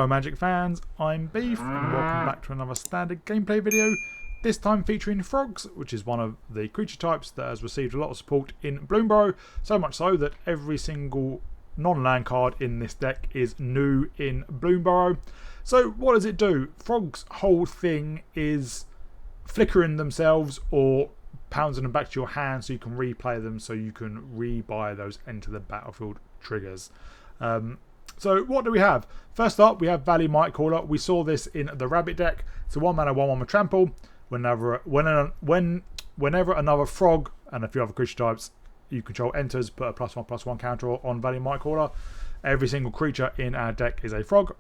Hello Magic fans, I'm Beef and welcome back to another standard gameplay video, this time featuring frogs, which is one of the creature types that has received a lot of support in Bloomburrow, so much so that every single non-land card in this deck is new in Bloomburrow. So what does it do? Frogs' whole thing is flickering themselves or pouncing them back to your hand so you can replay them, so you can rebuy those enter the battlefield triggers. So what do we have? First up, we have Mightcaller. We saw this in the Rabbit deck. It's a 1-mana 1/1 with trample. Whenever another frog and a few other creature types you control enters, put a +1/+1 counter on Mightcaller. Every single creature in our deck is a frog,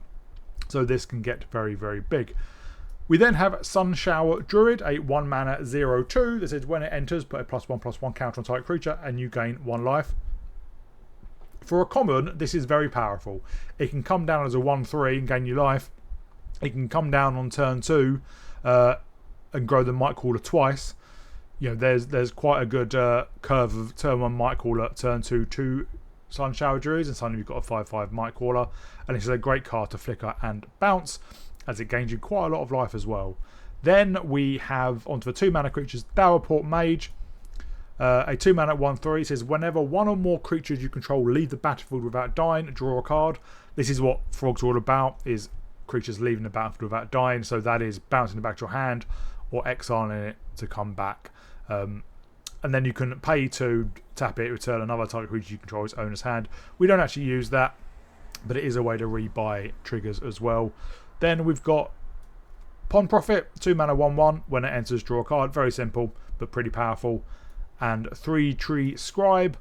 so this can get very, very big. We then have Sunshower Druid, a 1-mana 0/2. This is when it enters, put a +1/+1 counter on target creature, and you gain 1 life. For a common, this is very powerful. It can come down as a 1/3 and gain you life. It can come down on turn 2 and grow the Mightcaller twice. You know, there's quite a good curve of turn 1 Mightcaller, turn 2 Sunshower Druids, and suddenly you've got a 5/5 Mightcaller. And this is a great card to flicker and bounce, as it gains you quite a lot of life as well. Then we have onto the 2-mana creatures, Dour Mage. A 2-mana 1/3 says whenever one or more creatures you control leave the battlefield without dying, draw a card. This is what frogs are all about, is creatures leaving the battlefield without dying. So that is bouncing it back to your hand or exiling it to come back. And then you can pay to tap it, return another target creature you control its owner's hand. We don't actually use that, but it is a way to rebuy triggers as well. Then we've got Pond Prophet, 2-mana 1/1. When it enters, draw a card. Very simple, but pretty powerful. And 3-Tree Scribe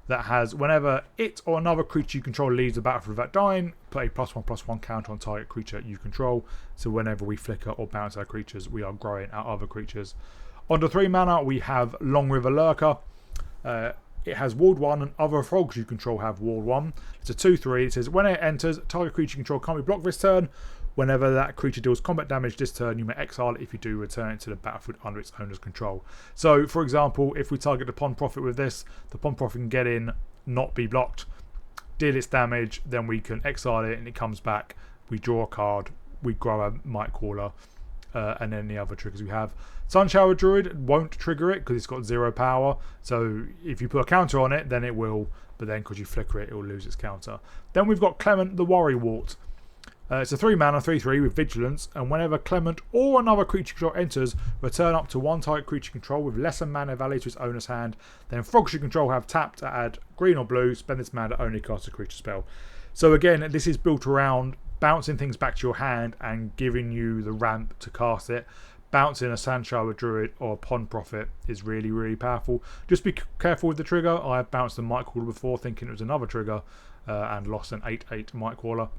that has whenever it or another creature you control leaves the battlefield without dying, put a +1/+1 counter on target creature you control. So whenever we flicker or bounce our creatures, we are growing our other creatures. On to 3-mana, we have Long River Lurker. It has Ward 1 and other frogs you control have Ward 1. It's a 2/3. It says when it enters, target creature you control can't be blocked this turn. Whenever that creature deals combat damage this turn, you may exile it. If you do, return it to the battlefield under its owner's control. So, for example, if we target the Pond Prophet with this, the Pond Prophet can get in, not be blocked, deal its damage, then we can exile it and it comes back. We draw a card, we grow a Mightcaller, and then the other triggers we have. Sunshower Druid won't trigger it because it's got 0 power. So, if you put a counter on it, then it will, but then because you flicker it, it will lose its counter. Then we've got Clement the Worrywort. It's a 3-mana 3/3 with Vigilance, and whenever Clement or another creature control enters, return up to 1 target creature control with lesser mana value to its owner's hand. Then frogs you control have tapped to add green or blue, spend this mana to only cast a creature spell. So again, this is built around bouncing things back to your hand and giving you the ramp to cast it. Bouncing a Sunshower Druid or a Pond Prophet is really, really powerful. Just be careful with the trigger. I have bounced a Mightcaller before thinking it was another trigger and lost an 8/8 Mightcaller.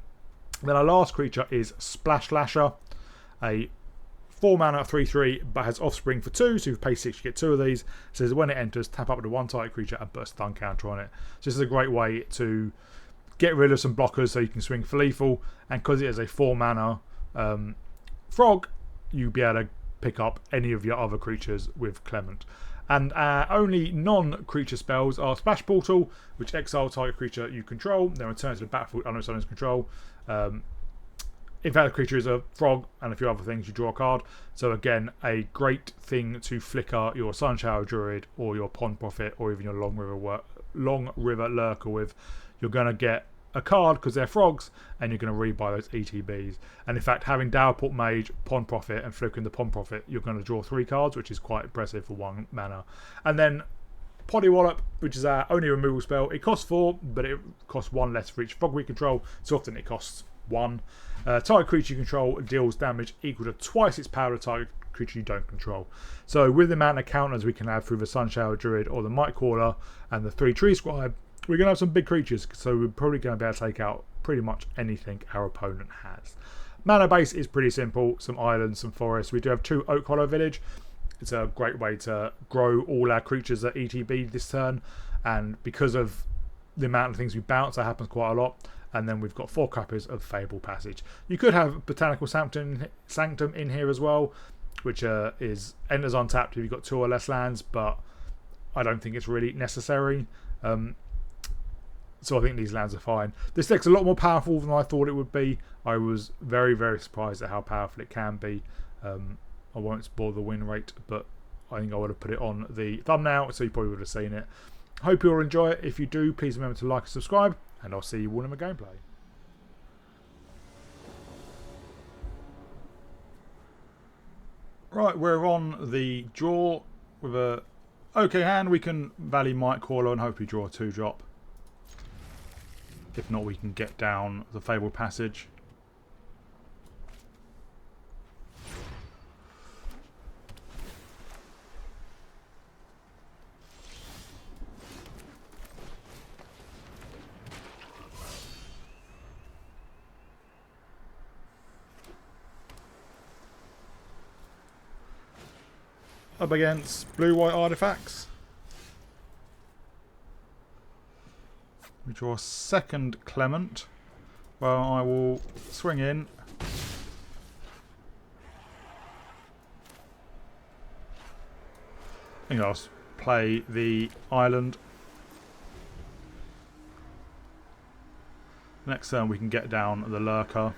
Then our last creature is Splash Lasher, a 4-mana 3/3 but has offspring for 2, so if you pay 6 you get 2 of these. It says when it enters, tap up to 1 target creature and put a stun counter on it. So this is a great way to get rid of some blockers so you can swing for lethal, and because it is a 4-mana frog, you'll be able to pick up any of your other creatures with Clement. And our only non-creature spells are Splash Portal, which exiles target creature you control, then returns to the battlefield under its owner's control. If that creature is a frog and a few other things, you draw a card. So again, a great thing to flicker your Sunshower Druid or your Pond Prophet or even your Long River Lurker with. You're going to get a card because they're frogs, and you're going to rebuy those ETBs. And in fact, having Dour Mage, Pond Prophet, and flickering the Pond Prophet, you're going to draw 3 cards, which is quite impressive for 1 mana. And then Poddy Wallop, which is our only removal spell. It costs 4, but it costs 1 less for each frog we control, so often it costs 1. Target creature you control deals damage equal to twice its power to target creature you don't control. So with the amount of counters we can have through the Sunshower Druid or the Mightcaller and the 3-Tree Scribe, we're going to have some big creatures, so we're probably going to be able to take out pretty much anything our opponent has. Mana base is pretty simple. Some islands, some forests. We do have 2 Oak Hollow Village. It's a great way to grow all our creatures at ETB this turn, and because of the amount of things we bounce, that happens quite a lot. And then we've got 4 copies of Fable Passage. You could have Botanical Sanctum in here as well, which is enters untapped if you've got 2 or less lands, but I don't think it's really necessary. So I think these lands are fine. This deck's a lot more powerful than I thought it would be. I was very, very surprised at how powerful it can be. I won't spoil the win rate, but I think I would have put it on the thumbnail, so you probably would have seen it. Hope you all enjoy it. If you do, please remember to like and subscribe, and I'll see you all in my gameplay. Right, we're on the draw with a okay hand. We can value Mightcaller and hopefully draw a 2-drop. If not, we can get down the Fabled Passage. Up against blue-white artifacts. We draw a second Clement. Well, I will swing in. I think I'll play the island. Next turn we can get down the lurker.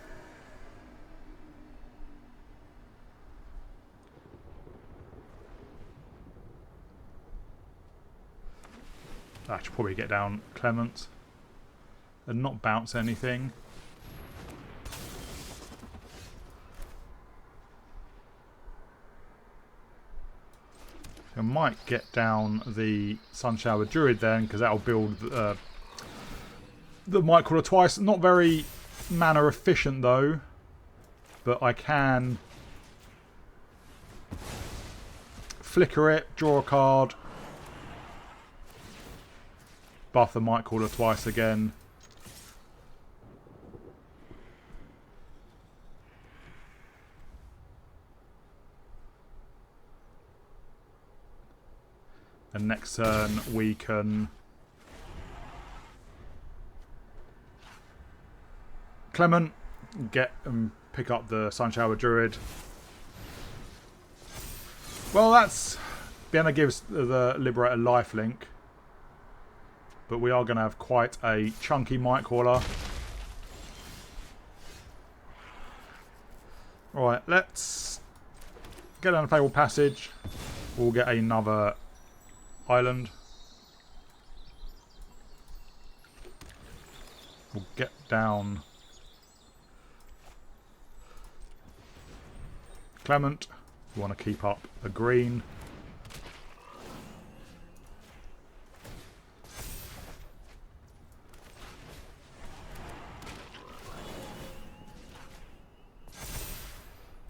I should probably get down Clement and not bounce anything. I might get down the Sunshower Druid then, because that'll build the Mightcaller twice. Not very mana efficient though, but I can flicker it, draw a card, buff the Mightcaller twice again. And next turn we can Clement, get and pick up the Sunshower Druid. Well, that's Vienna gives the Liberator lifelink. But we are going to have quite a chunky Mightcaller. Right, let's get down the Fabled Passage. We'll get another island. We'll get down Clement. We want to keep up a green.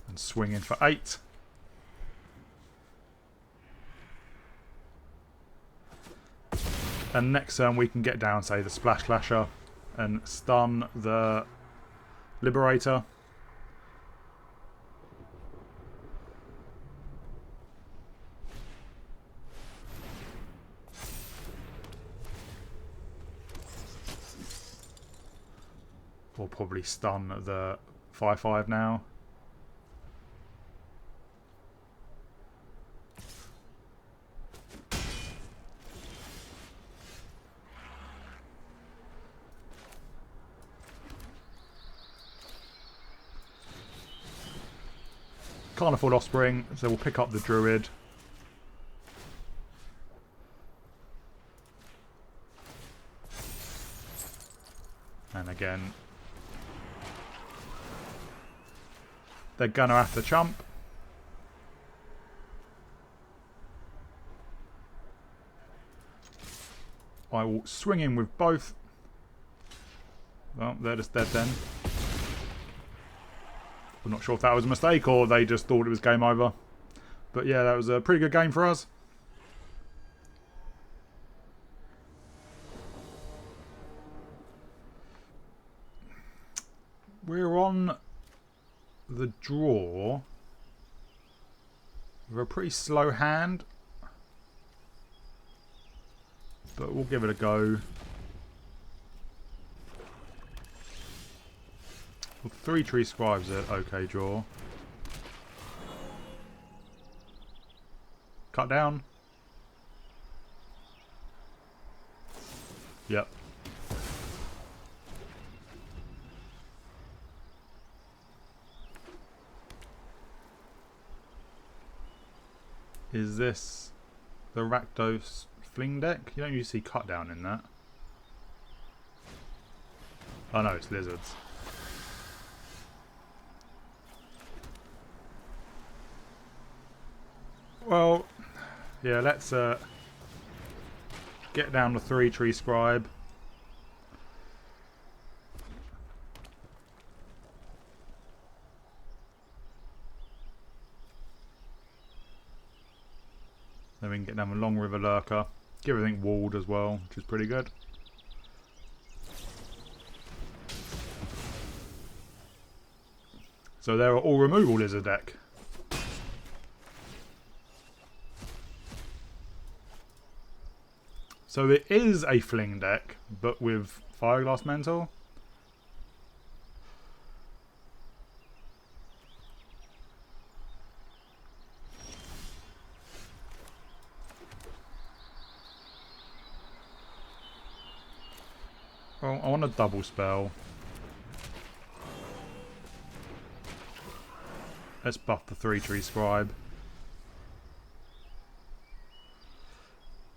And swing in for 8. And next turn we can get down, say, the Splash Clasher and stun the Liberator. We'll probably stun the 5/5 now. Can't afford Offspring, so we'll pick up the Druid. And again, they're gonna have to chump. I will swing in with both. Well, they're just dead then. I'm not sure if that was a mistake or they just thought it was game over. But yeah, that was a pretty good game for us. We're on the draw with a pretty slow hand. But we'll give it a go. Well, 3 Tree Scribes are okay draw. Cut down. Yep. Is this the Rakdos Fling deck? You don't usually see Cut Down in that. Oh no, it's Lizards. Well, yeah, let's get down the 3-tree Scribe. Then we can get down the Long River Lurker. Give everything walled as well, which is pretty good. So they're all removal lizard deck. So it is a Fling deck, but with Fireglass Mentor. Well, I want a double spell. Let's buff the 3-tree Scribe.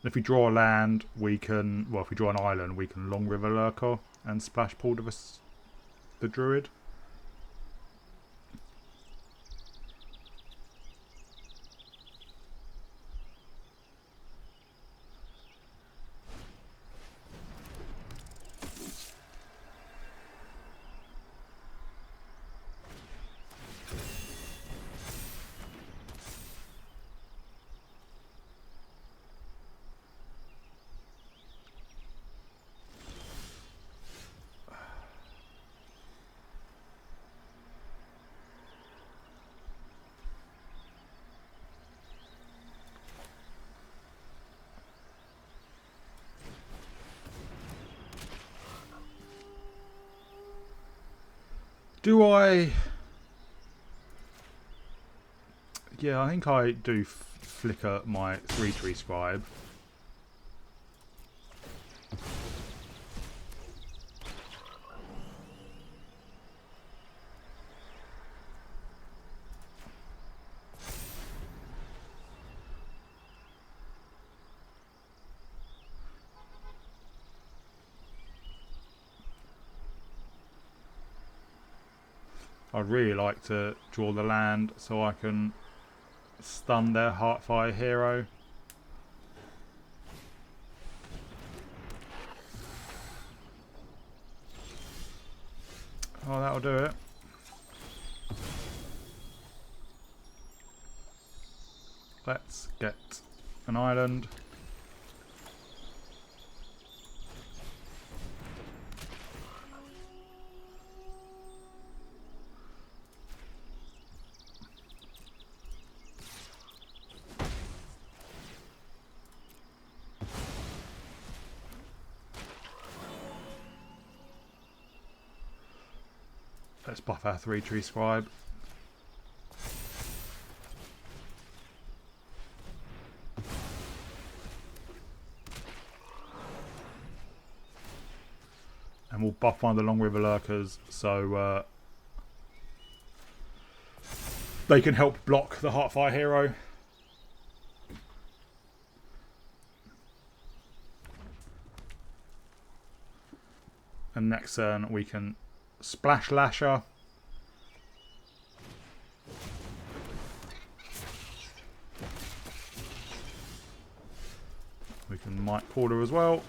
If we draw a land, we can... Well, if we draw an island, we can Long River Lurker and Splash Pool the Druid. Do I... Yeah, I think I do flicker my 3-tree Scribe. I'd really like to draw the land so I can stun their Heartfire hero. Oh, that'll do it. Let's get an island. Let's buff our 3-tree Scribe. And we'll buff one of the Long River Lurkers so they can help block the Heartfire hero. And next turn we can Splash Lasher. We can Mightcaller as well.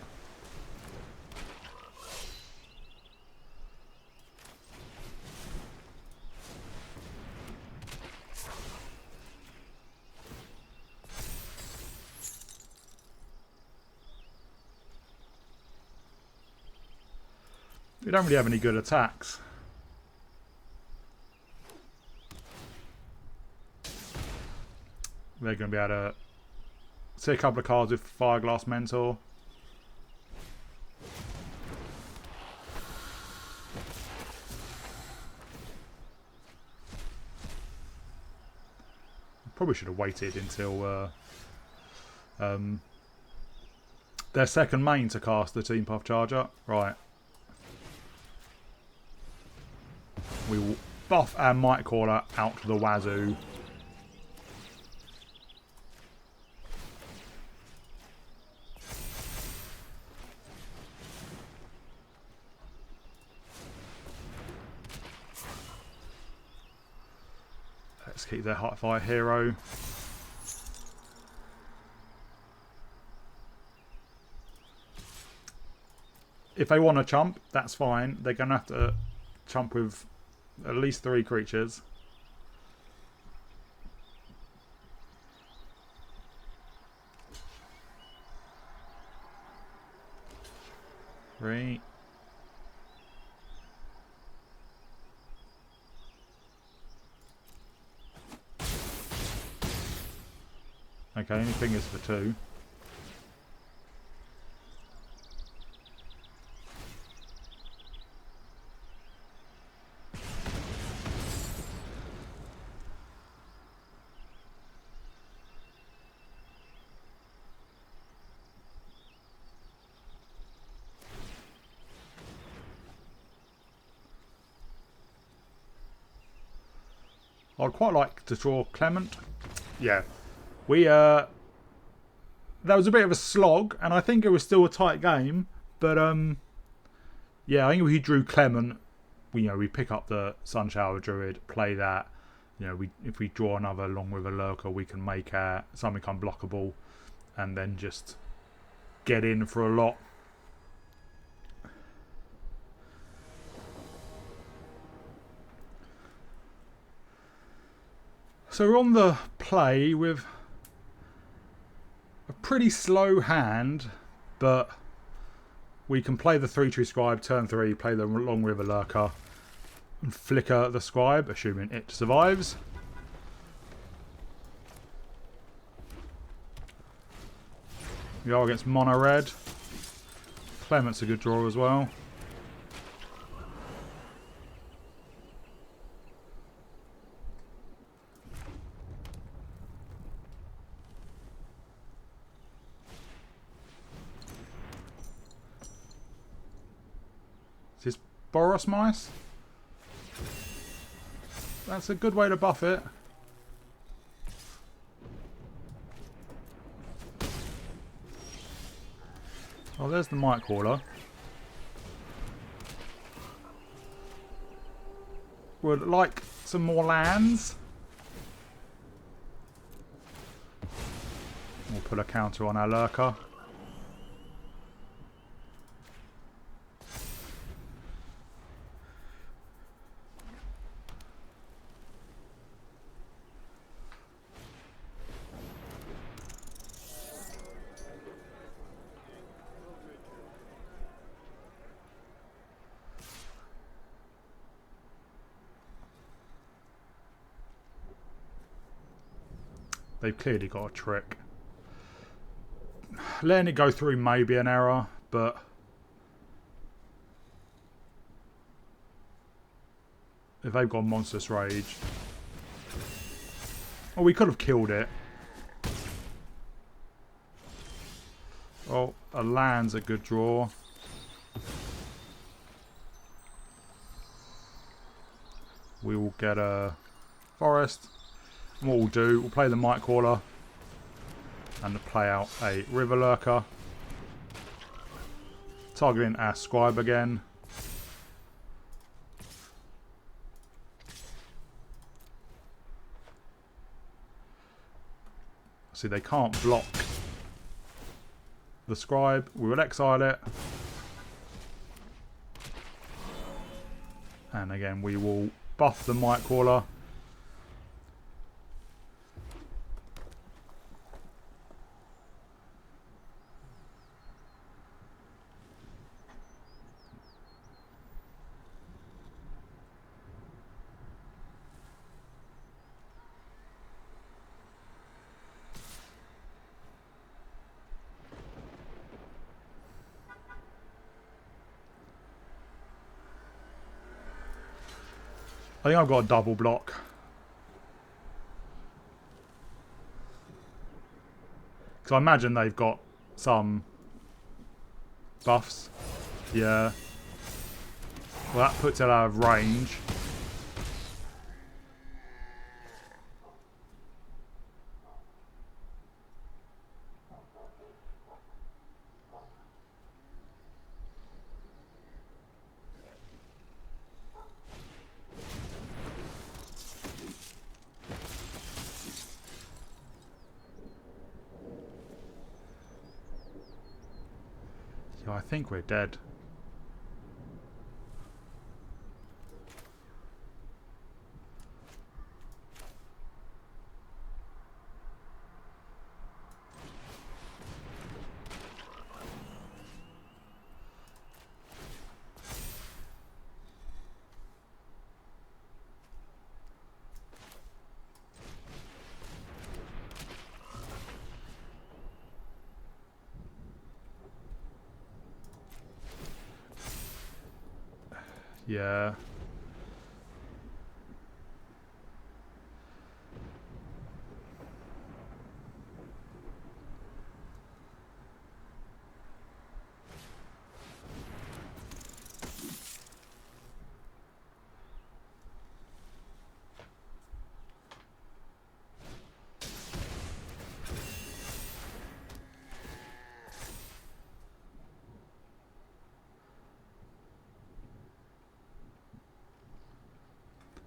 We don't really have any good attacks. They're going to be able to see a couple of cards with Fireglass Mentor. Probably should have waited until their second main to cast the Team Puff Charger. Right. We will buff our Mightcaller out to the wazoo. Let's keep their hot fire hero. If they want to chump, that's fine. They're going to have to chump with at least 3 creatures. Three. Okay, anything is for 2. I'd quite like to draw Clement. Yeah. That was a bit of a slog, and I think it was still a tight game. But yeah, I think if we drew Clement, we pick up the Sunshower Druid, play that. If we draw another Long River Lurker, we can make something unblockable, and then just get in for a lot. So we're on the play with a pretty slow hand, but we can play the 3-tree Scribe, turn 3, play the Long River Lurker, and flicker the Scribe, assuming it survives. We are against mono red. Clement's a good draw as well. Is this Boros Mice? That's a good way to buff it. Oh, there's the Mightcaller. Would like some more lands. We'll put a counter on our Lurker. They've clearly got a trick. Letting it go through may be an error, but if they've got Monstrous Rage... Oh, we could have killed it. Oh, a land's a good draw. We will get a forest. And what we'll do, we'll play the Mightcaller and play out a River Lurker. Targeting our Scribe again. See, they can't block the Scribe. We will exile it. And again, we will buff the Mightcaller. I think I've got a double block. Because I imagine they've got some buffs. Yeah. Well, that puts it out of range. Yeah, I think we're dead. Yeah.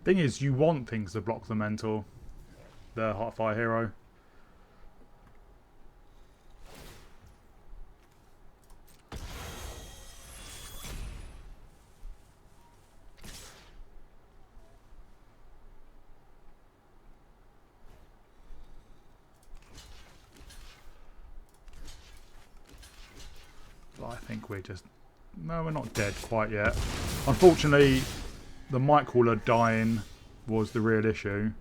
Thing is, you want things to block the mental. The Heartfire hero. But I think we're just... No, we're not dead quite yet. Unfortunately, the Mightcaller dying was the real issue.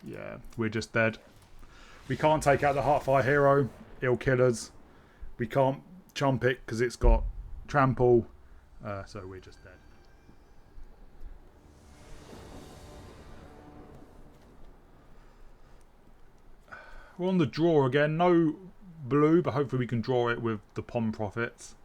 Yeah, we're just dead. We can't take out the Heartfire hero. It'll kill us. We can't chump it because it's got trample. So we're just dead. We're on the draw again. No blue, but hopefully we can draw it with the Pond Profits.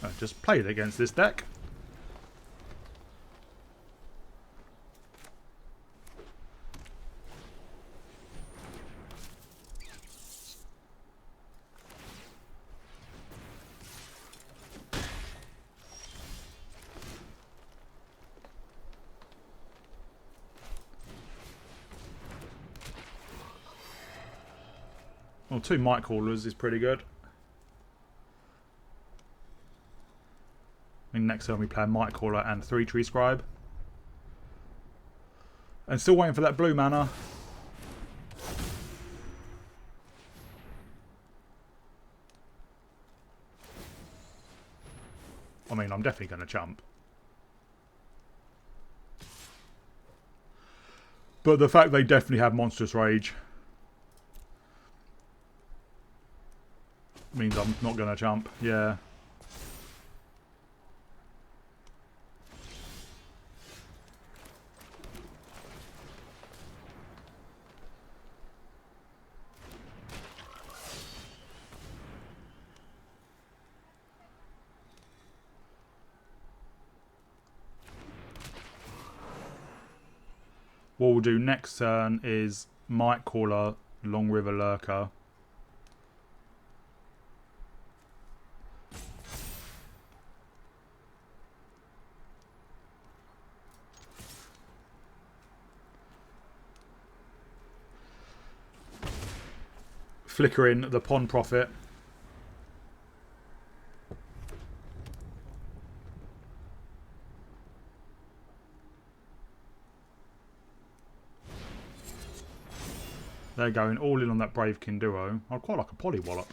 I just played against this deck. Well, 2 Mightcallers is pretty good. I mean, next turn we play a Mightcaller and 3 Tree Scribe. And still waiting for that blue mana. I mean, I'm definitely going to chump. But the fact they definitely have Monstrous Rage means I'm not going to chump. Yeah. What we'll do next turn is Mightcaller, Long River Lurker. Flicker in the Pond Prophet. They're going all in on that Brave King duo. I'd quite like a Polywallop.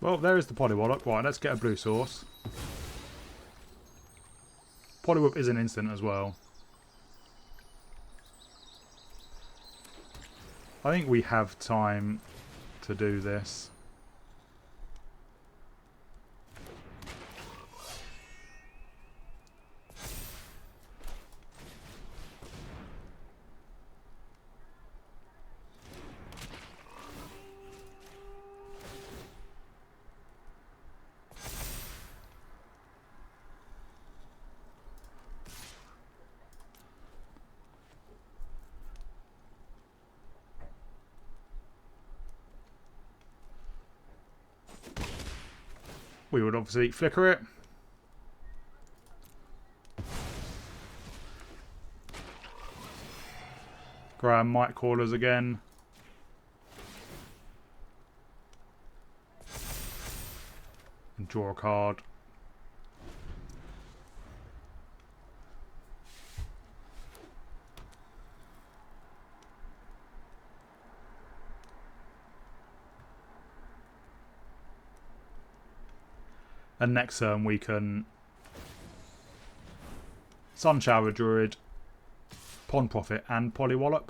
Well, there is the Polywallop. Right, let's get a blue source. Polywallop is an instant as well. I think we have time to do this. We would obviously flicker it. Grab Mightcallers again. And draw a card. And next turn we can Sun Shower Druid, Pond Prophet and Polywallop.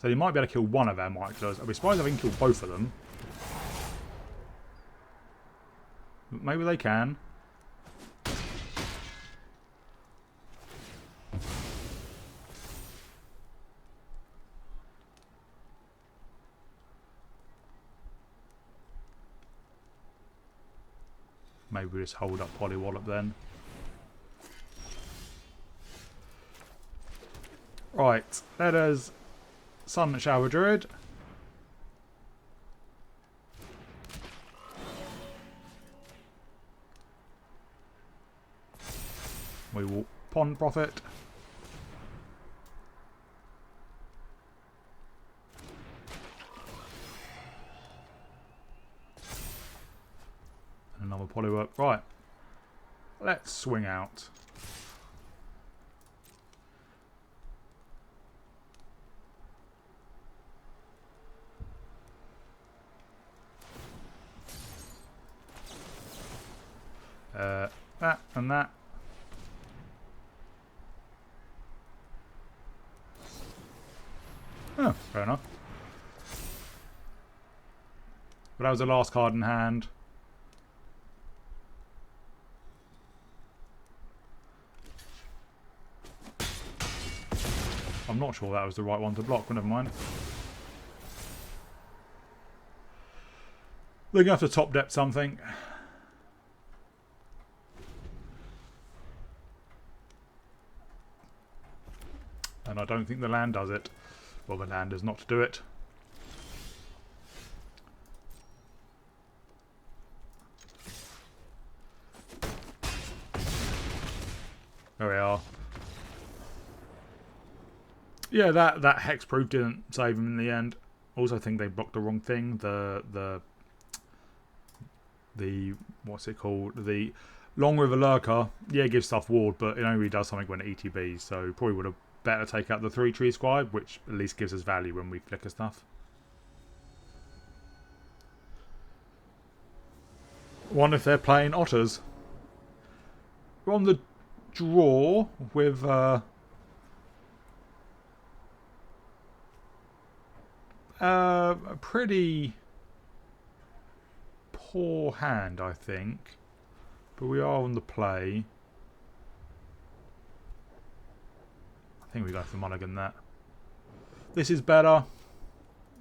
So you might be able to kill one of our Mightcallers. I'd be surprised if I can kill both of them. Maybe they can. Maybe we just hold up Polywallop then. Right, let us Sun Shower Druid. We will Pond Prophet. And another Polywallop. Right. Let's swing out. That and that. Oh, fair enough. But that was the last card in hand. I'm not sure that was the right one to block, but never mind. They're going to have to top depth something. And I don't think the land does it. Well, the land is not to do it. There we are. Yeah, that hexproof didn't save him in the end. Also, I think they blocked the wrong thing. The what's it called? The Long River Lurker. Yeah, it gives stuff ward, but it only really does something when it ETBs. So probably would have better take out the 3-tree scribe, which at least gives us value when we flicker stuff. Wonder if they're playing otters. We're on the draw with a pretty poor hand, I think. But we are on the play. I think we go for mulligan that. This is better.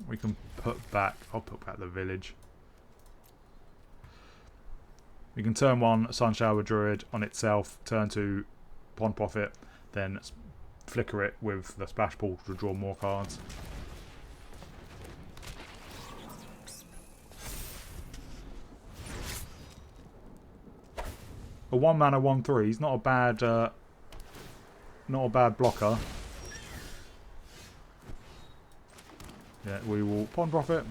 We can put back. I'll put back the village. We can turn one Sun Shower Druid on itself, turn to Pond Prophet, then flicker it with the Splash Pool to draw more cards. A 1 mana 1/3 is not a bad blocker. Yeah, we will pawn profit.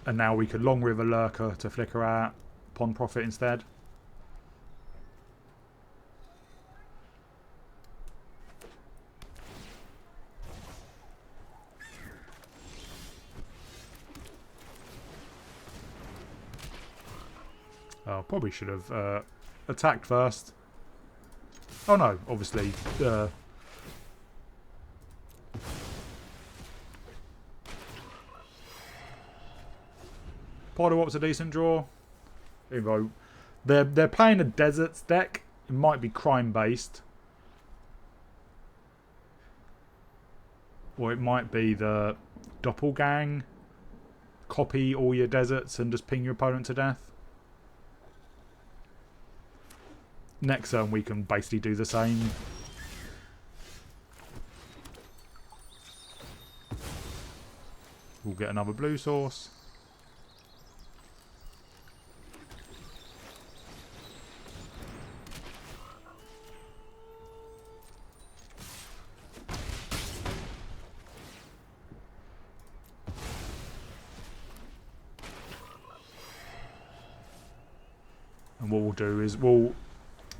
And now we could Long River Lurker to flicker out, pawn profit instead. Oh, probably should have attacked first. Oh no, obviously. Polywop's a decent draw. Even though they're playing a deserts deck, it might be crime based. Or it might be the Doppelgang. Copy all your deserts and just ping your opponent to death. Next turn we can basically do the same. We'll get another blue source. And what we'll do is we'll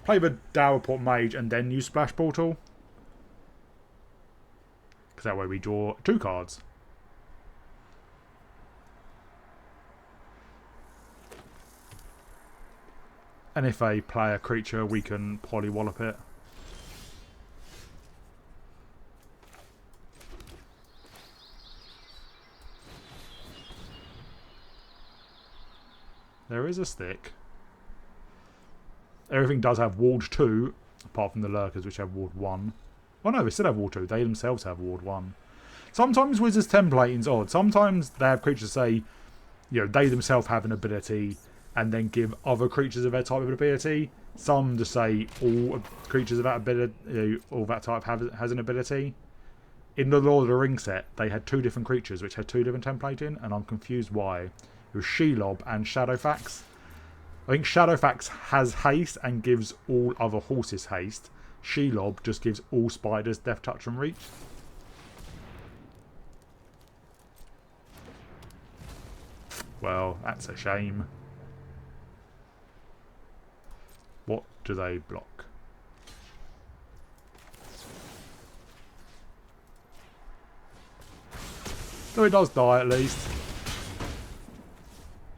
play the Dour Mage and then use Splash Portal. Because that way we draw 2 cards. And if they play a creature, we can Polywallop it. There is a stick. Everything does have Ward 2, apart from the Lurkers, which have Ward 1. Oh no, they still have Ward 2. They themselves have Ward 1. Sometimes Wizards templating's odd. Sometimes they have creatures say, you know, they themselves have an ability and then give other creatures of their type of ability. Some just say all creatures of that ability, all that type has an ability. In the Lord of the Rings set, they had 2 different creatures which had 2 different templating, and I'm confused why. It was Shelob and Shadowfax. I think Shadowfax has haste and gives all other horses haste. Shelob just gives all spiders Death Touch and Reach. Well, that's a shame. What do they block? So it does die at least.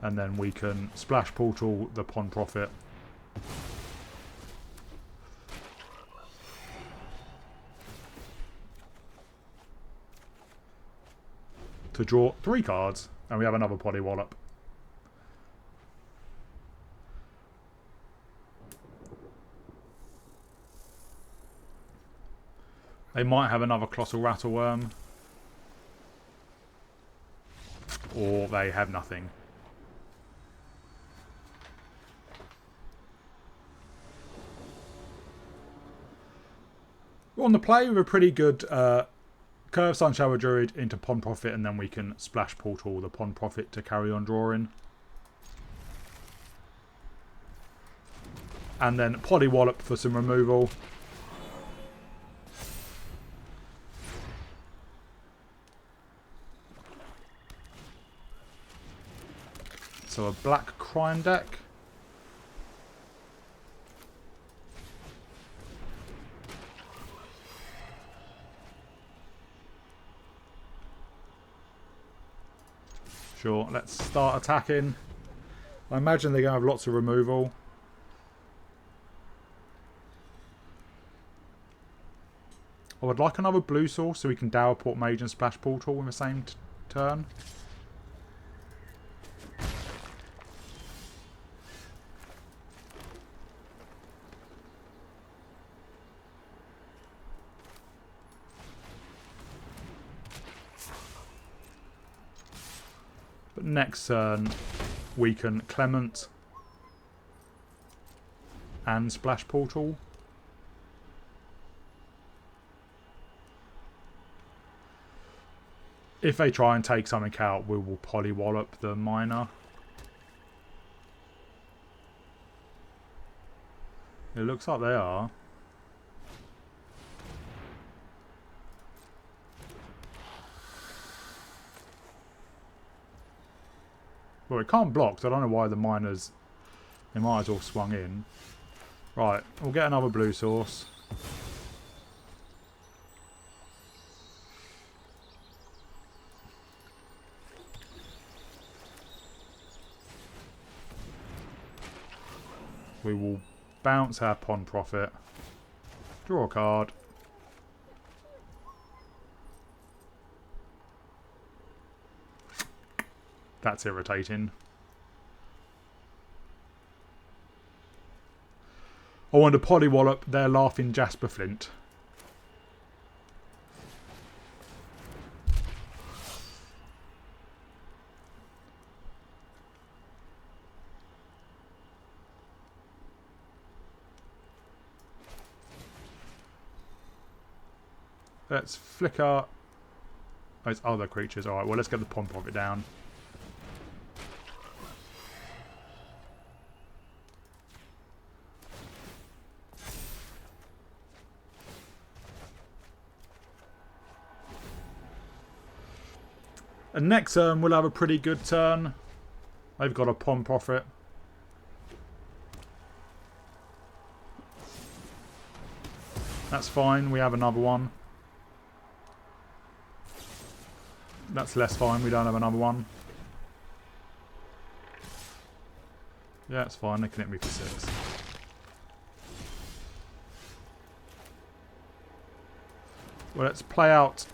And then we can Splash Portal the Pawn Profit. To draw 3 cards. And we have another Polywallop. They might have another Colossal Rattleworm. Or they have nothing. We're on the play with a pretty good Curve Sunshower Druid into Pawn Profit, and then we can Splash Portal the Pawn Profit to carry on drawing. And then Polywallop for some removal. So a black Crime deck. Sure, let's start attacking. I imagine they're going to have lots of removal. I would like another blue source so we can Dour Mage and Splash Portal in the same turn. But next turn we can Clement and Splash Portal. If they try and take something out, we will polywallop the miner. It looks like they are. Well, it can't block, so I don't know why the miners... They might as well swung in. Right, we'll get another blue source. We will bounce our pawn profit. Draw a card. That's irritating. I want to polywallop their laughing Jasper Flint. Let's flicker those other creatures. Alright, well, let's get the pawn profit down. And next turn, we'll have a pretty good turn. They've got a pawn profit. That's fine. We have another one. That's less fine. We don't have another one. Yeah, it's fine. They can hit me for 6. Well, let's play out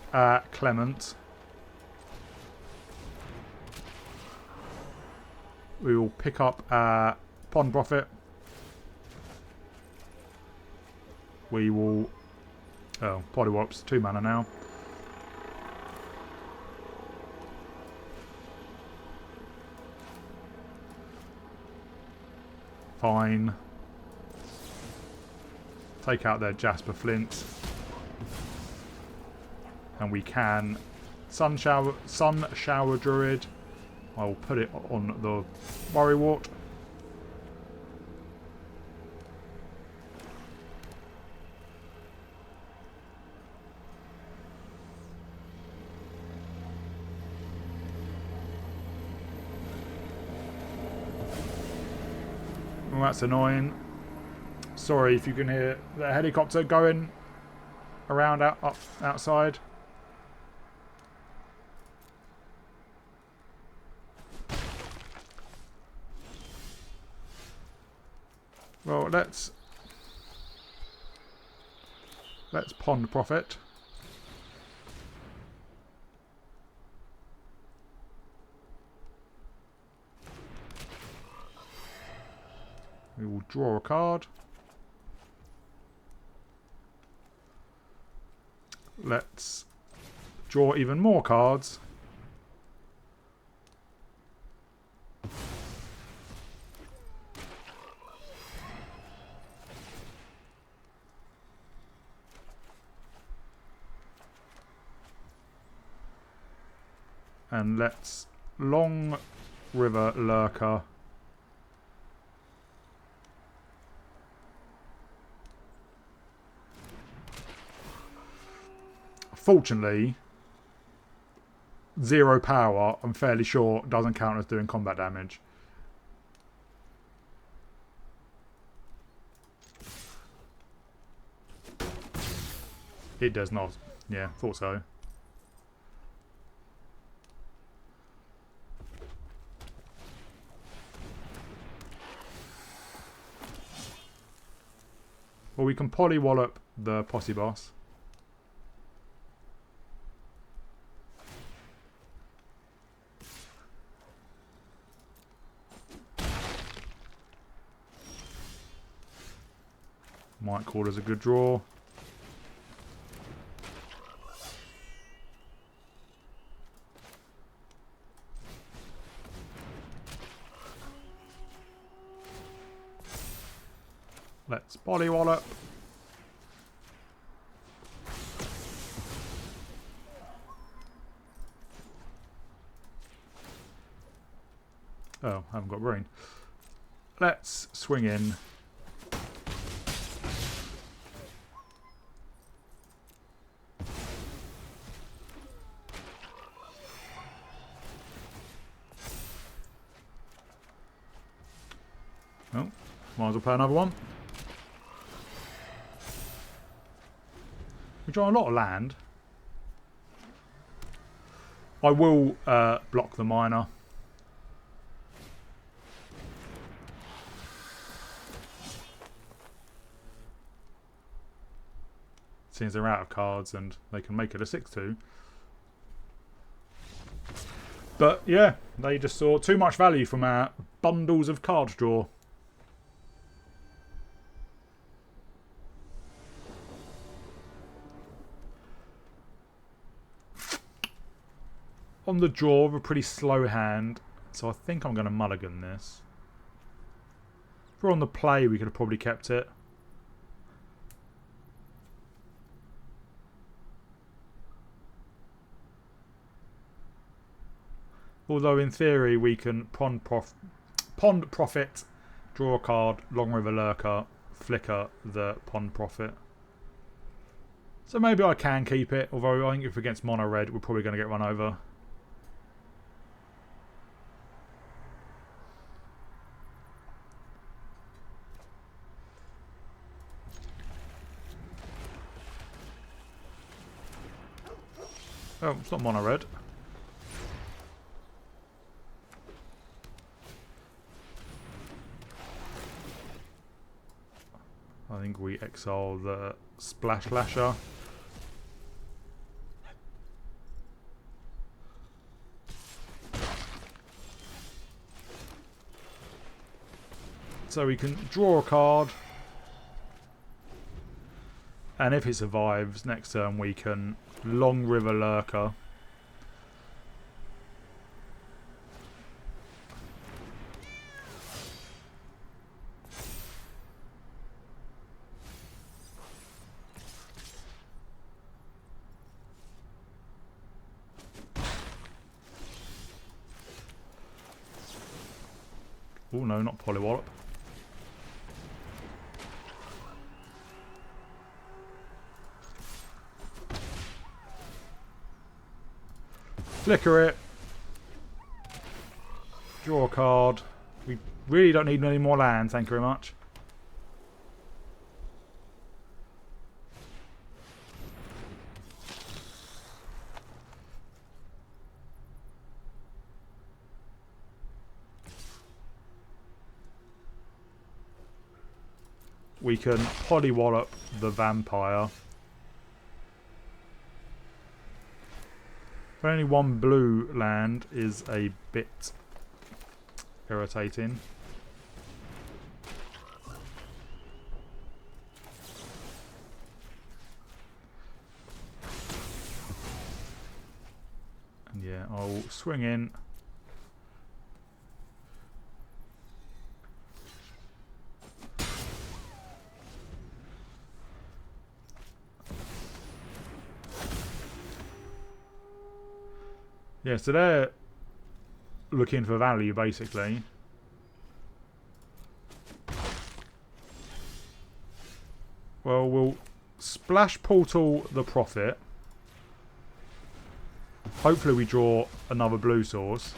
Clement. We will pick up pawn profit. We will... Oh, polywallops. 2 mana now. Fine. Take out their Jasper Flint. And we can Sun Shower Druid. I will put it on the Worrywort. Well, that's annoying. Sorry if you can hear the helicopter going around outside. Well, let's pond profit. We will draw a card. Let's draw even more cards. And let's Long River Lurker. Fortunately, 0 power, I'm fairly sure, doesn't count as doing combat damage. It does not. Yeah, thought so. Well, we can polywallop the Posse Boss. Mightcaller's a good draw. Let's polywallop. Oh, I haven't got green. Let's swing in. Oh, might as well play another one. We draw a lot of land. I will block the miner. Since they're out of cards and they can make it a 6-2. But yeah, they just saw too much value from our bundles of card draw. On the draw, a pretty slow hand, so I think I'm going to mulligan this. If we're on the play, we could have probably kept it. Although in theory we can Pond Profit, draw a card, Long River Lurker, flicker the Pond Profit. So maybe I can keep it, although I think if against mono red we're probably going to get run over. Oh, it's not mono red. I think we exile the Splash Lasher. So we can draw a card. And if it survives, next turn we can Long River Lurker. Oh no, not Polywallop. Flicker it. Draw a card. We really don't need any more land, thank you very much. We can Polywallop the Vampire. Only one blue land is a bit irritating. And yeah, I'll swing in. Yeah, so they're looking for value, basically. Well, we'll Splash Portal the Profit. Hopefully we draw another blue source.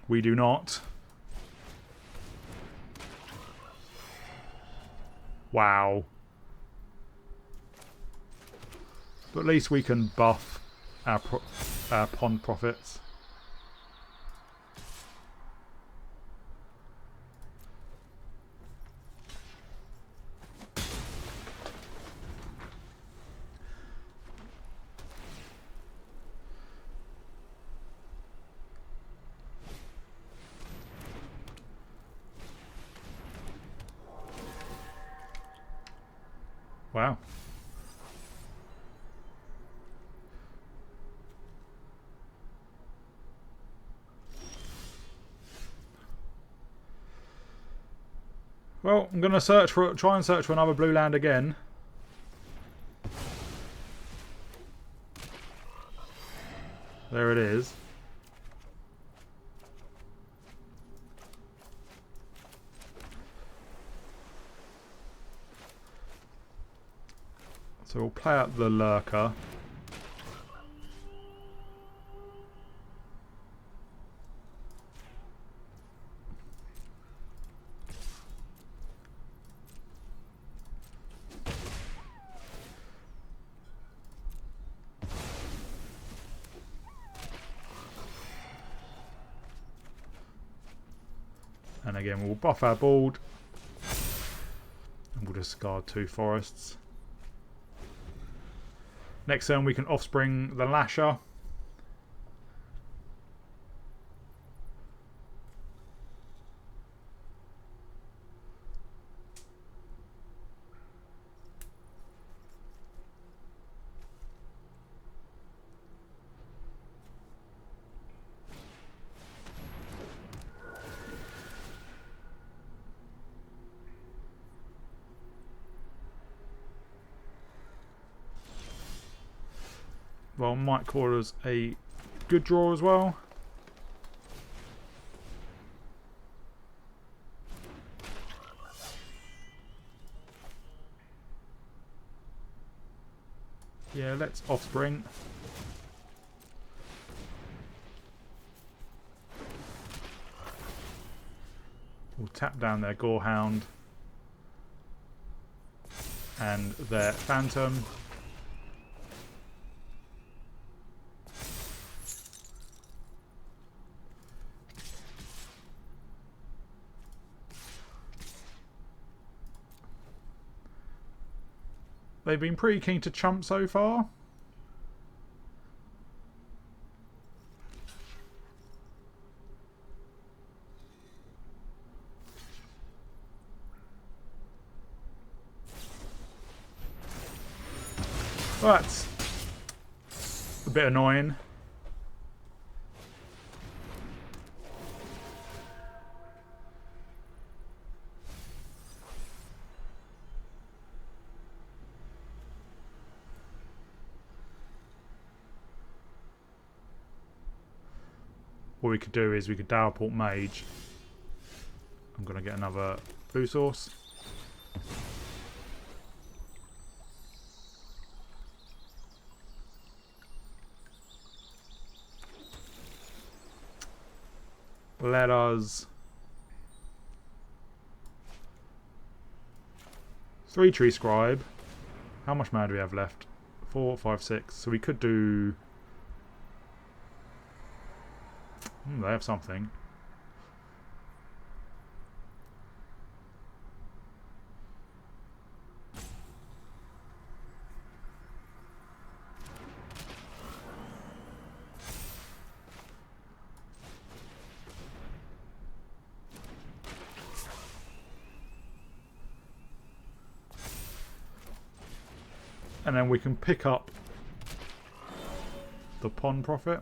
We do not. Wow. But at least we can buff our Pond Profits. Wow. Well, I'm going to try and search for another blue land again. There it is. So we'll play out the lurker. And again, we'll buff our board. And we'll discard 2 forests. Next turn, we can offspring the Lasher. Well, Mightcaller's a good draw as well. Yeah, let's offspring. We'll tap down their Gorehound and their Phantom. They've been pretty keen to chump so far. Well, that's a bit annoying. What we could do is we could Dour port Mage. I'm going to get another blue source. Let us 3-tree Scribe. How much mana do we have left? 4, 5, 6. So we could do... they have something. And then we can pick up the Pond Prophet.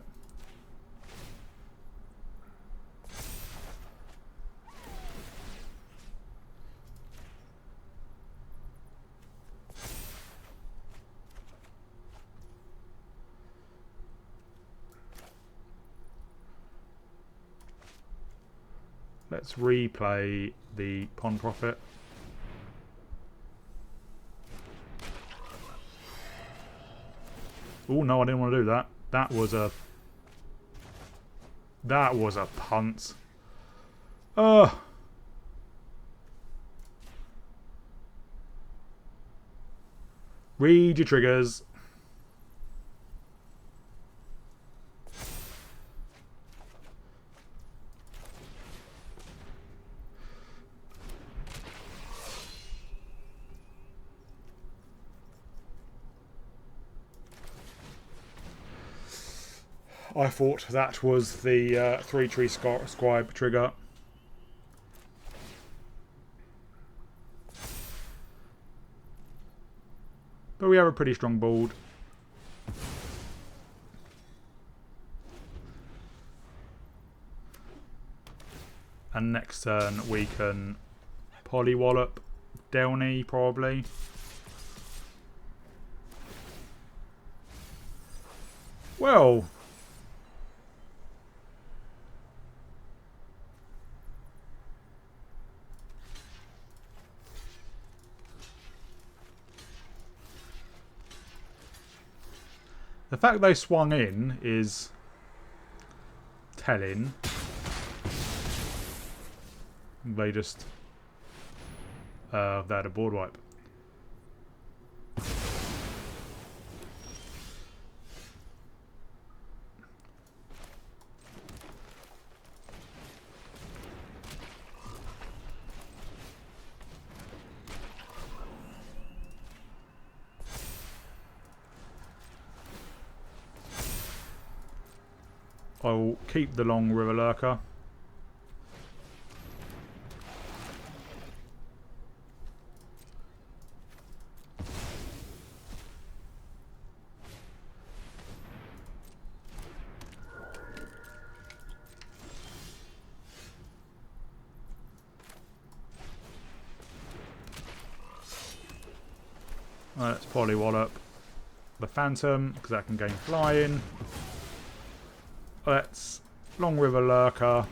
Let's replay the Pond Prophet. Oh no, I didn't want to do that. That was a punt. Read your triggers. I thought that was the 3-tree Scribe trigger. But we have a pretty strong board. And next turn we can Polywallop Delny probably. Well, The fact they swung in is telling. They just they had a board wipe. I will keep the long river lurker. Let's polywallop the Phantom because that can gain flying. Let's long river lurker.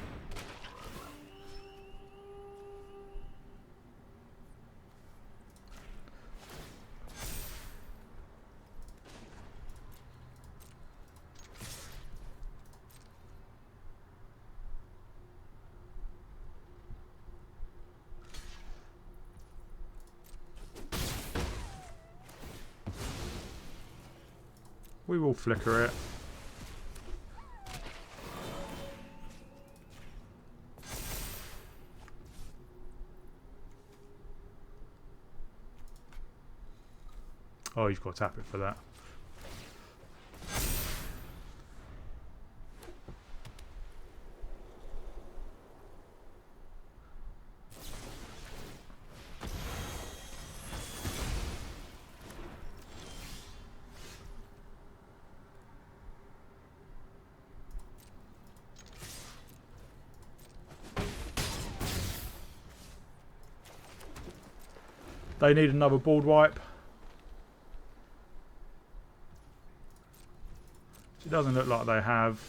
We will flicker it. Oh, you've got to tap it for that. They need another board wipe. It doesn't look like they have.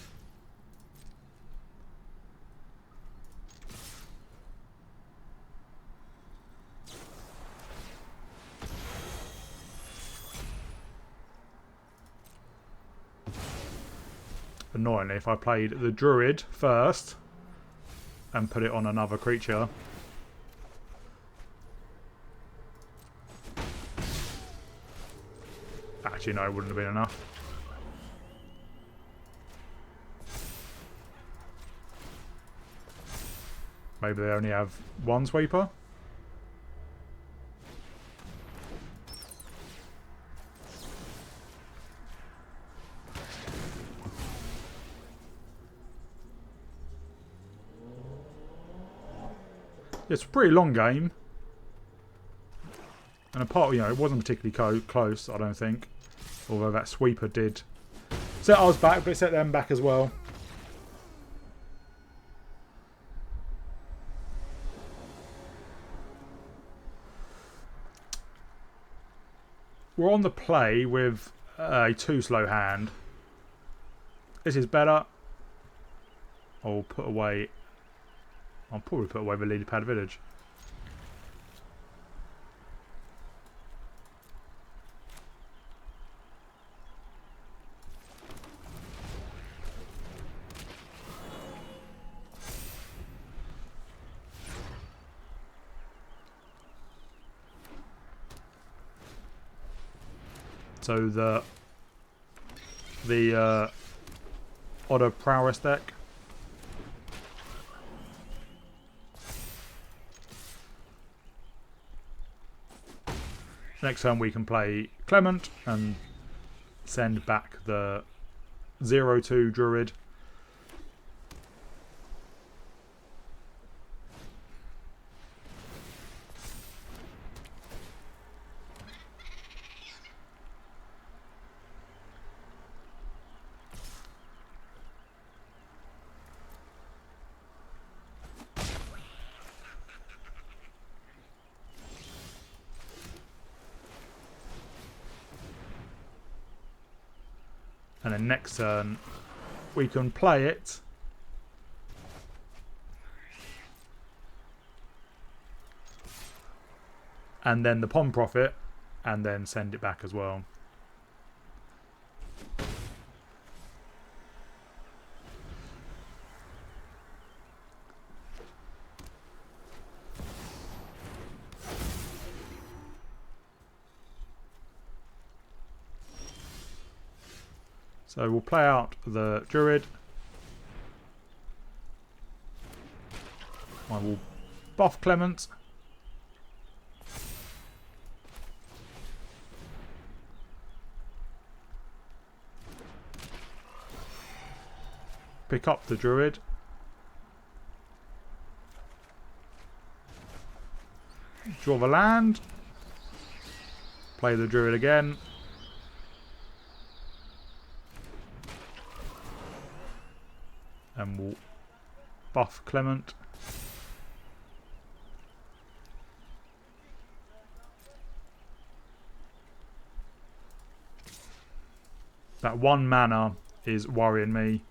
Annoyingly, if I played the Druid first and put it on another creature, actually no, it wouldn't have been enough. Maybe they only have one sweeper. It's a pretty long game. And apart, it wasn't particularly close, I don't think. Although that sweeper did set us back, but it set them back as well. We're on the play with a 2-slow hand. This is better. I'll probably put away the Lily Pad Village. So the Otter Prowess deck. Next turn we can play Clement and send back the 0/2 Druid. And then next turn, we can play it. And then the Pond Profit, and then send it back as well. So we'll play out the Druid. I will buff Clement. Pick up the Druid. Draw the land. Play the Druid again. And we'll buff Clement. That 1 mana is worrying me,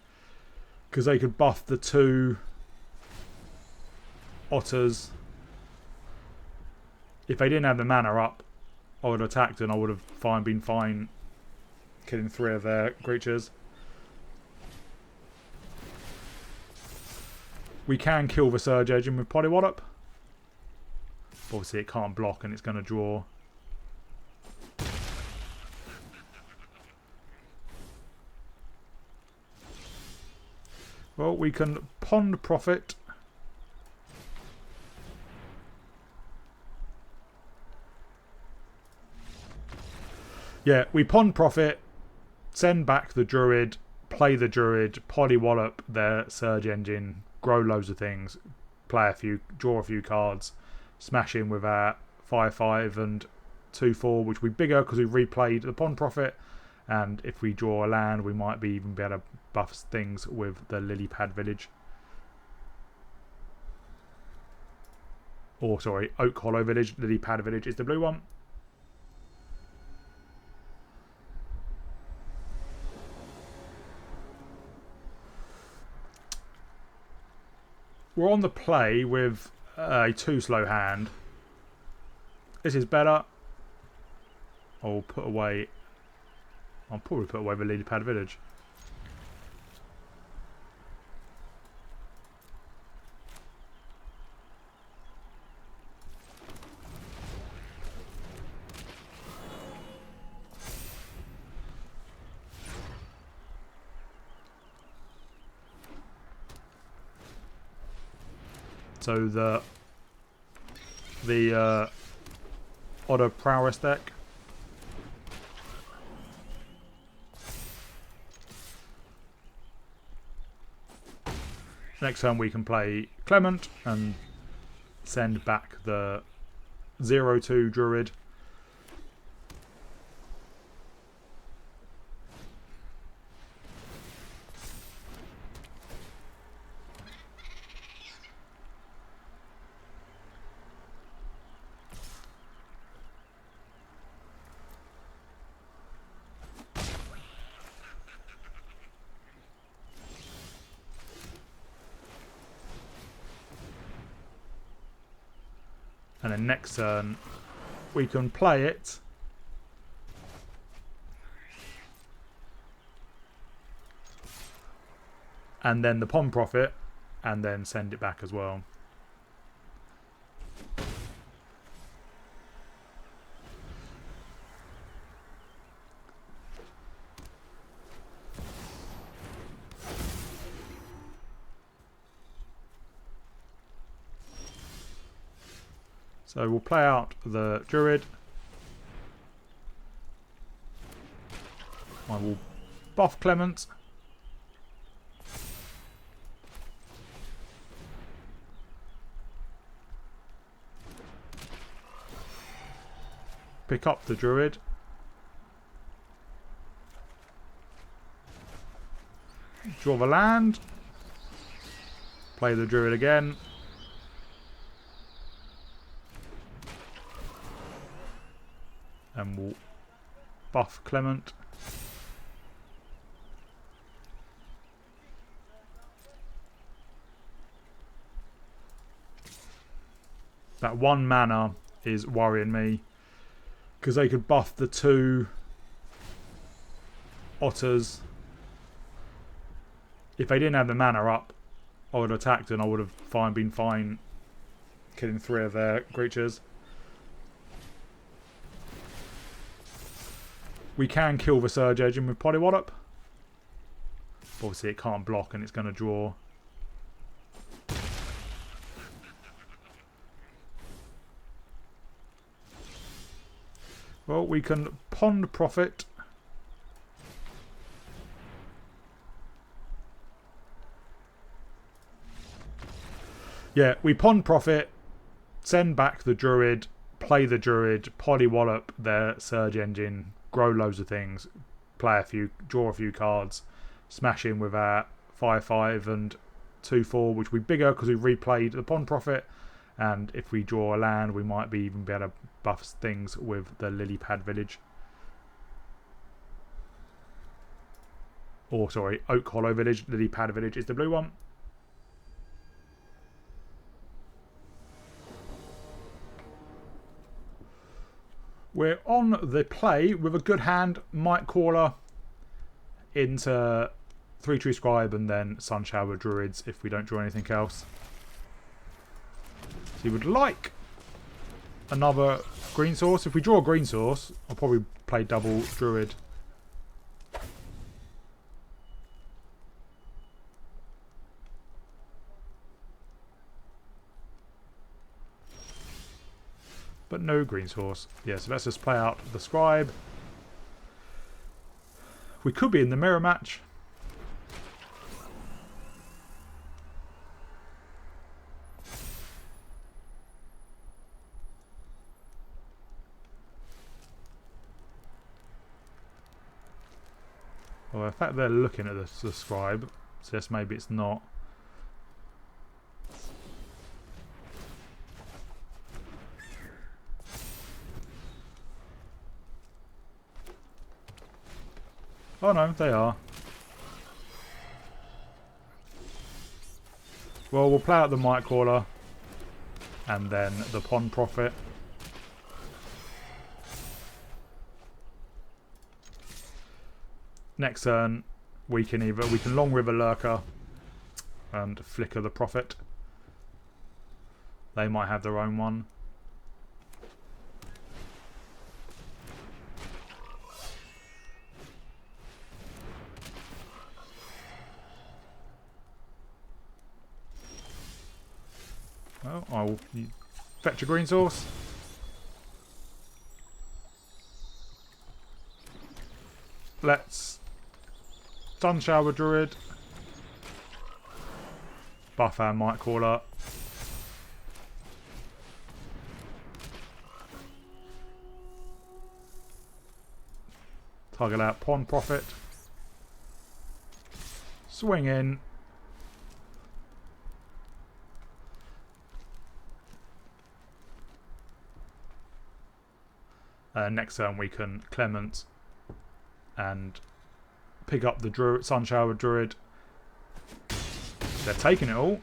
because they could buff the 2 otters. If they didn't have the mana up, I would have attacked and I would have been fine killing 3 of their creatures. We can kill the Surge Engine with Polywallop. Obviously it can't block and it's going to draw. Well, we can Pond Profit. Yeah, we Pond Profit, send back the Druid, play the Druid, Polywallop their Surge Engine, grow loads of things, play a few, draw a few cards, smash in with our 5/5 and 2/4, which will be bigger because we've replayed the Pond Profit. And if we draw a land, we might be able to buff things with the Lily Pad Village. Or, sorry, Oak Hollow Village. Lily Pad Village is the blue one. We're on the play with a 2 slow hand. This is better. I'll probably put away the Lily Pad Village. So the Otter Prowess deck. Next turn we can play Clement and send back the 0/2 Druid. And then next turn, we can play it. And then the Pond Profit, and then send it back as well. So we'll play out the Druid. I will buff Clement. Pick up the Druid. Draw the land. Play the Druid again. And we'll buff Clement. That 1 mana is worrying me, because they could buff the 2 otters. If they didn't have the mana up, I would have attacked and I would have been fine killing 3 of their creatures. We can kill the Surge Engine with Polywallop. Obviously it can't block and it's going to draw. Well, we can Pond Profit. Yeah, we Pond Profit, send back the Druid, play the Druid, Polywallop their Surge Engine, grow loads of things, play a few, draw a few cards, smash in with our 5/5 and 2/4, which will be bigger because we've replayed the Pond Profit. And if we draw a land, we might even be able to buff things with the Lily Pad Village. Or, sorry, Oak Hollow Village. Lily Pad Village is the blue one. We're on the play with a good hand, Mightcaller into 3 Tree Scribe and then Sunshower Druids if we don't draw anything else. So you would like another green source. If we draw a green source, I'll probably play double Druid. But no green source. Yeah, so let's just play out the Scribe. We could be in the mirror match. Well, in fact, they're looking at the Scribe, so yes, maybe it's not. Oh no, they are. Well, we'll play out the Mightcaller and then the Pond Profit. Next turn, we can Long River Lurker and Flicker the Prophet. They might have their own one. Well, I'll fetch a green source. Let's Sunshower Druid. Buff our Mightcaller. Target out Pond Profit. Swing in. Next turn we can Clement and pick up the Druid, Sunshower Druid. They're taking it all.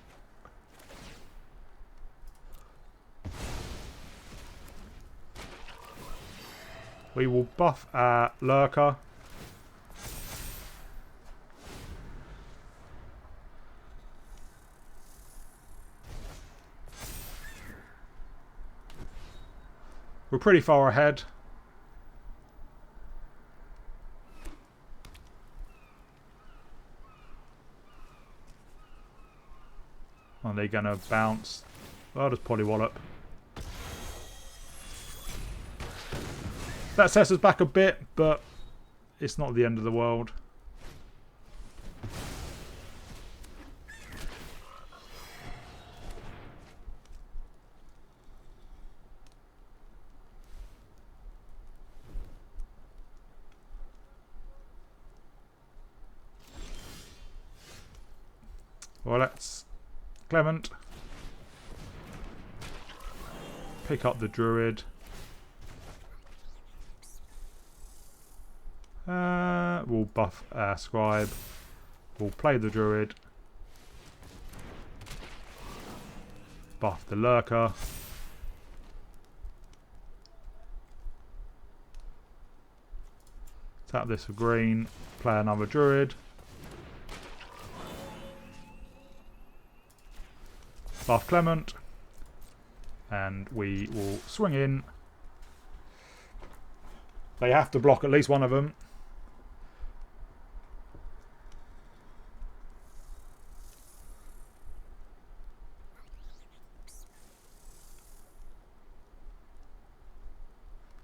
We will buff our Lurker. We're pretty far ahead. Are they going to bounce? I'll just Polywallop. That sets us back a bit, but it's not the end of the world. Well, let's Clement. Pick up the Druid. We'll buff our Scribe. We'll play the Druid. Buff the Lurker. Tap this for green. Play another Druid. Buff Clement. And we will swing in. They have to block at least one of them.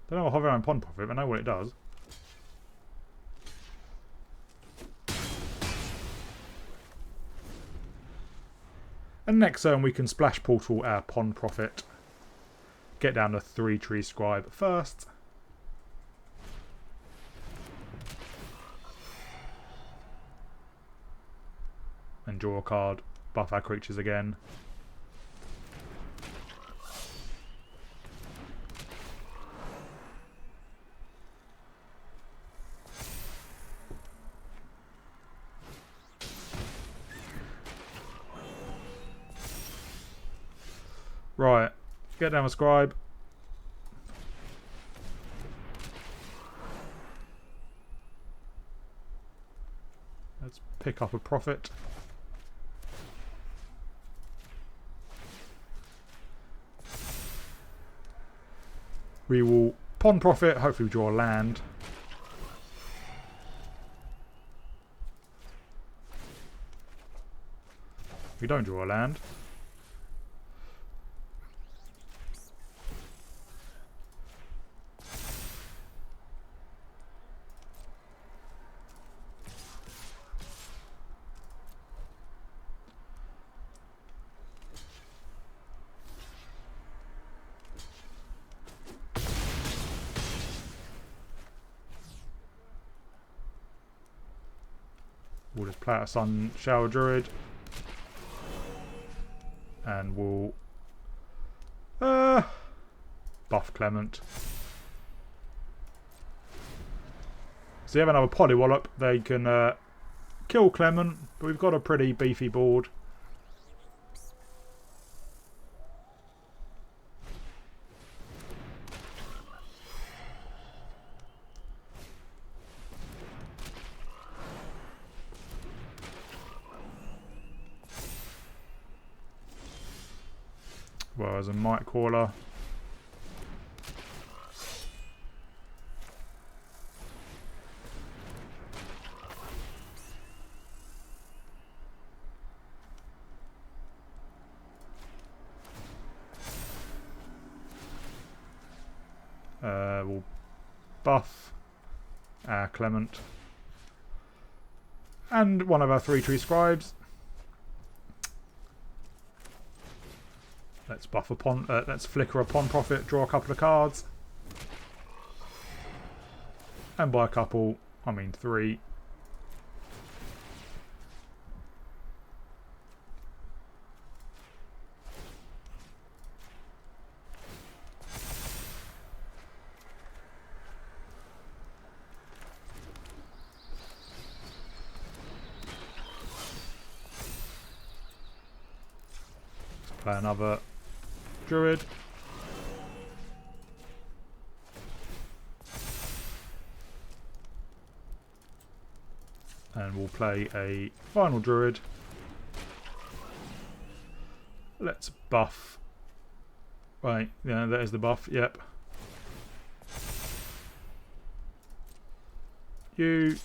Don't know what hover around pond profit, but I know what it does. And next turn we can splash portal our pond profit. Get down to 3 tree scribe first. And draw a card. Buff our creatures again. Right, get down a scribe. Let's pick up a profit. We will pond profit, hopefully we draw a land. We don't draw a land. We'll just play out a Sun Shower Druid. And we'll buff Clement. So you have another Polywallop. They can kill Clement, but we've got a pretty beefy board. Well, as a Mightcaller. We'll buff our Clement. And one of our 3 tree scribes. Let's buff a pond. Let's flicker a pond profit. Draw a couple of cards, and by a couple, I mean 3. Let's play another Druid. And we'll play a final Druid. Let's buff. Right, yeah, that is the buff, yep. You.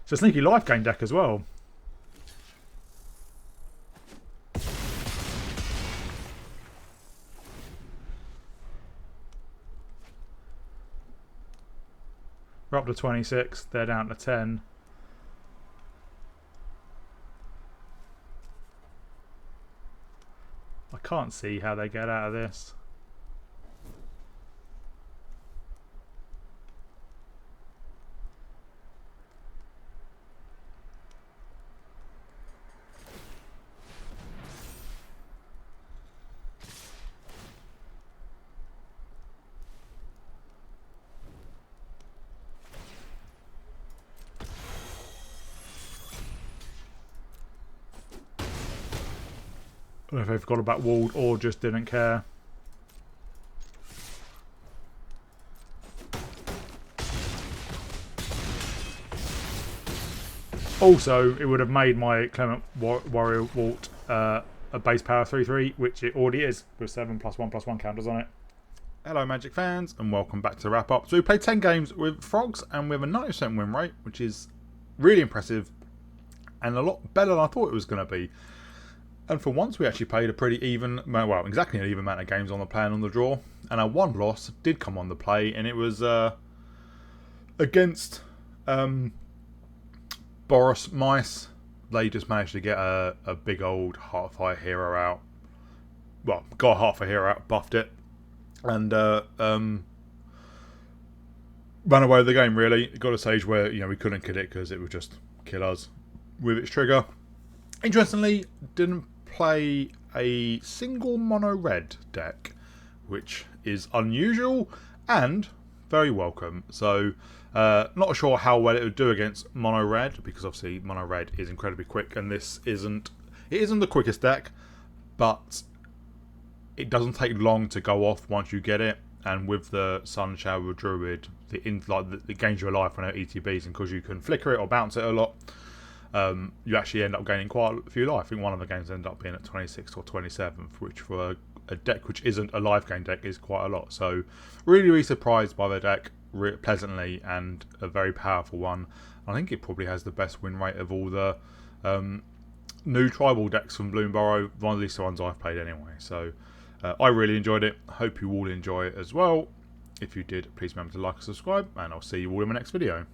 It's a sneaky life gain deck as well. We're up to 26, they're down to 10. I can't see how they get out of this. I don't know if they forgot about Walled or just didn't care. Also, it would have made my Clement Worrywort a base power 3/3, which it already is, with 7+1/+1 counters on it. Hello Magic fans, and welcome back to the wrap up. So we played 10 games with Frogs, and with a 90% win rate, which is really impressive, and a lot better than I thought it was going to be. And for once we actually played a pretty even, well, exactly an even amount of games on the play and on the draw. And our one loss did come on the play, and it was against Boris Mice. They just managed to get a big old Heartfire hero out. Well, got a Heartfire hero out, buffed it, and ran away with the game, really. It got to a stage where, you know, we couldn't kill it because it would just kill us with its trigger. Interestingly, didn't play a single mono red deck, which is unusual and very welcome. So not sure how well it would do against mono red, because obviously mono red is incredibly quick, and this isn't the quickest deck, but it doesn't take long to go off once you get it. And with the Sun Shower Druid, it gains your life on our ETBs, and because you can flicker it or bounce it a lot, you actually end up gaining quite a few life. I think one of the games ended up being at 26th or 27th, which for a deck which isn't a life gain deck is quite a lot. So really, really surprised by the deck, pleasantly, and a very powerful one. I think it probably has the best win rate of all the new tribal decks from Bloomburrow, one of these ones I've played anyway. So I really enjoyed it. Hope you all enjoy it as well. If you did, please remember to like and subscribe, and I'll see you all in my next video.